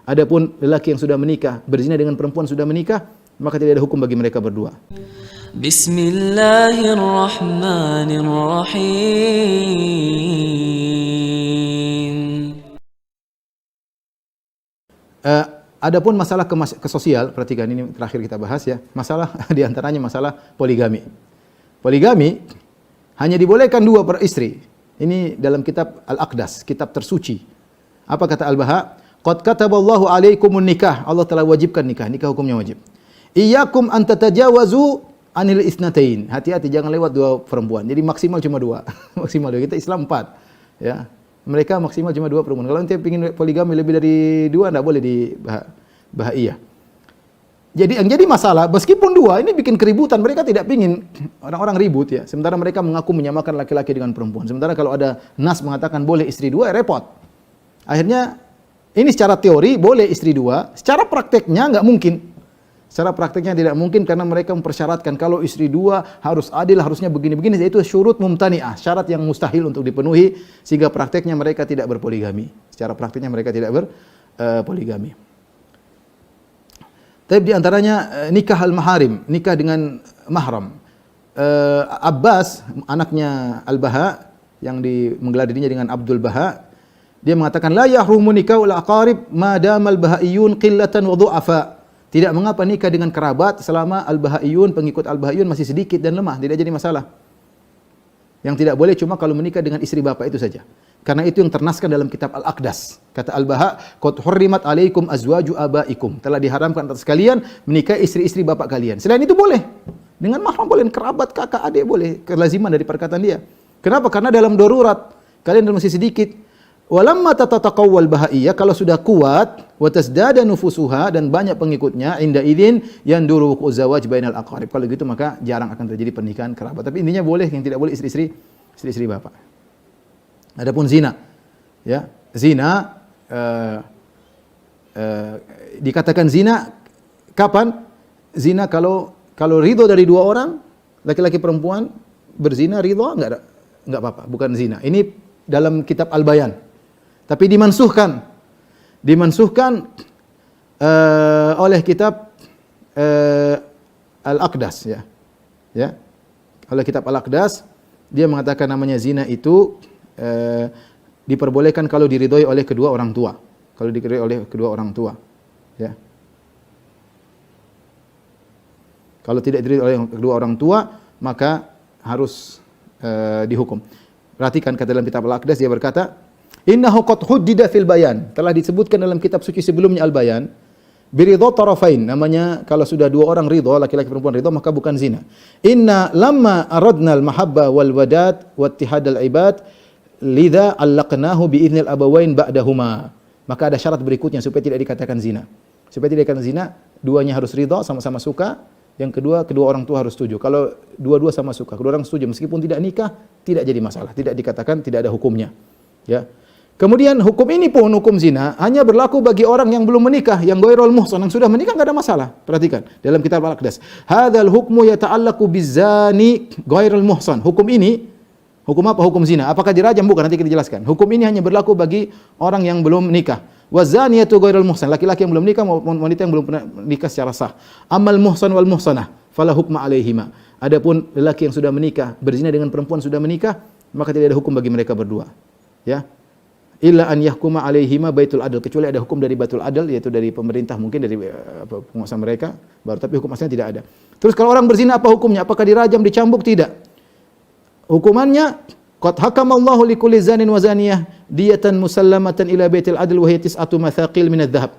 Adapun lelaki yang sudah menikah berzina dengan perempuan sudah menikah, maka tidak ada hukum bagi mereka berdua. Bismillahirrahmanirrahim. Adapun masalah ke sosial, perhatikan ini terakhir kita bahas ya. Masalah diantaranya masalah poligami. Poligami hanya dibolehkan 2 per istri. Ini dalam kitab Al-Aqdas, kitab tersuci. Apa kata Al-Baha? Qad kataballahu alaikumun nikah. Allah telah wajibkan nikah. Nikah hukumnya wajib. Iyyakum an tatajawazu anil isnatain. Hati-hati jangan lewat 2 perempuan. Jadi maksimal cuma 2. Maksimal 2. Kita Islam 4. Ya. Mereka maksimal cuma 2 perempuan. Kalau nanti ingin poligami lebih dari 2 enggak boleh bahaya. Jadi yang jadi masalah meskipun 2 ini bikin keributan, mereka tidak pingin orang-orang ribut ya. Sementara mereka mengaku menyamakan laki-laki dengan perempuan. Sementara kalau ada nas mengatakan boleh istri 2, repot. Akhirnya ini secara teori boleh istri 2, secara prakteknya enggak mungkin. Secara prakteknya tidak mungkin karena mereka mempersyaratkan kalau istri 2 harus adil, harusnya begini-begini, yaitu syurut mumtani'ah, syarat yang mustahil untuk dipenuhi sehingga prakteknya mereka tidak berpoligami. Secara prakteknya mereka tidak berpoligami. Tapi di antaranya nikah al-maharim, nikah dengan mahram. Abbas, anaknya Al-Baha yang menggelar dirinya dengan Abdul Baha, dia mengatakan la yahrumu nikahul aqarib ma damal bahaiyun qillatan wa du'afa. Tidak mengapa nikah dengan kerabat selama al-bahaiyun, pengikut al-bahaiyun masih sedikit dan lemah, tidak jadi masalah. Yang tidak boleh cuma kalau menikah dengan istri bapak itu saja. Karena itu yang ternaskan dalam kitab Al-Aqdas. Kata Al-Baha, qad hurrimat alaikum azwaju abaikum. Telah diharamkan atas kalian menikahi istri-istri bapak kalian. Selain itu boleh. Dengan mahram boleh, kerabat, kakak, adik boleh. Kelaziman dari perkataan dia. Kenapa? Karena dalam darurat, kalian masih sedikit. Walamma tatataqawwal bahaiyah, kalau sudah kuat, wa tasdada nufusuha dan banyak pengikutnya, inda idzin yanduru zawaj bainal aqarib. Kalau gitu maka jarang akan terjadi pernikahan kerabat. Tapi intinya boleh, yang tidak boleh istri-istri bapak. Adapun zina, ya zina dikatakan zina kapan? Zina kalau ridho dari 2 orang, laki-laki perempuan berzina ridho enggak apa-apa, bukan zina. Ini dalam kitab Al-Bayan. Tapi dimansuhkan oleh kitab Al-Aqdas ya. Ya. Oleh kitab Al-Aqdas dia mengatakan namanya zina itu diperbolehkan kalau diridhoi oleh kedua orang tua. Kalau diridhoi oleh kedua orang tua, ya. Kalau tidak diridhoi oleh kedua orang tua, maka harus dihukum. Perhatikan kata dalam kitab Al-Aqdas dia berkata, "Innahu qad huddida fil bayan." Telah disebutkan dalam kitab suci sebelumnya Al-Bayan, biridha tarafain, namanya kalau sudah 2 orang ridha, laki-laki perempuan ridha, maka bukan zina. Inna lamma aradna al-mahabba wal wadat wa ittihad al-ibad lidza allaqnahu bi idznil abawain ba'dahuma. Maka ada syarat berikutnya supaya tidak dikatakan zina. Supaya tidak dikatakan zina, 2-nya harus ridha, sama-sama suka. Yang kedua orang tua harus setuju. Kalau dua-dua sama suka, kedua orang setuju, meskipun tidak nikah, tidak jadi masalah, tidak dikatakan tidak ada hukumnya. Ya. Kemudian hukum ini pun hukum zina hanya berlaku bagi orang yang belum menikah, yang ghairul muhsan, yang sudah menikah enggak ada masalah. Perhatikan dalam kitab Al-Aqdas. Hadzal hukmu yata'allaqu bizani ghairul muhsan. Hukum ini hukum apa? Hukum zina. Apakah dirajam? Bukan, nanti kita jelaskan. Hukum ini hanya berlaku bagi orang yang belum menikah. Wa zaniyatu ghairul muhsan, laki-laki yang belum nikah maupun wanita yang belum pernah nikah secara sah. Amal muhsan wal muhsanah fala hukma alaihima. Adapun lelaki yang sudah menikah berzina dengan perempuan sudah menikah, maka tidak ada hukum bagi mereka berdua. Ya. Illa an yahkuma alaihima baitul adl, kecuali ada hukum dari baitul adl, yaitu dari pemerintah, mungkin dari penguasa mereka baru, tapi hukum asalnya tidak ada. Terus kalau orang berzina apa hukumnya? Apakah dirajam, dicambuk? Tidak. Hukumannya qad hakamallahu likulli zanin wa zaniyah diyatan musallamatan ila baitil adl wa hiya 9 mathaqil min adz-dzahab.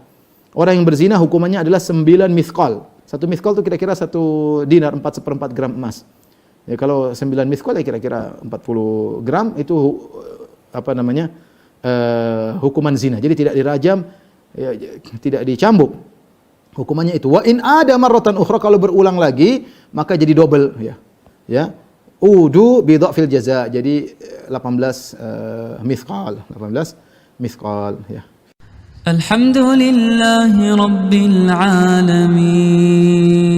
Orang yang berzina hukumannya adalah 9 mithqal. 1 mithqal itu kira-kira 1 dinar, 4/4 gram emas. Ya, kalau 9 mithqal ya kira-kira 40 gram itu hukuman zina. Jadi tidak dirajam, ya, tidak dicambuk. Hukumannya itu. Wa in ada marratan ukhra, kalau berulang lagi maka jadi double ya. Ya. Udu bi dhafil jaza. Jadi 18 mithqal, 18 mithqal ya. Alhamdulillahi rabbil alamin.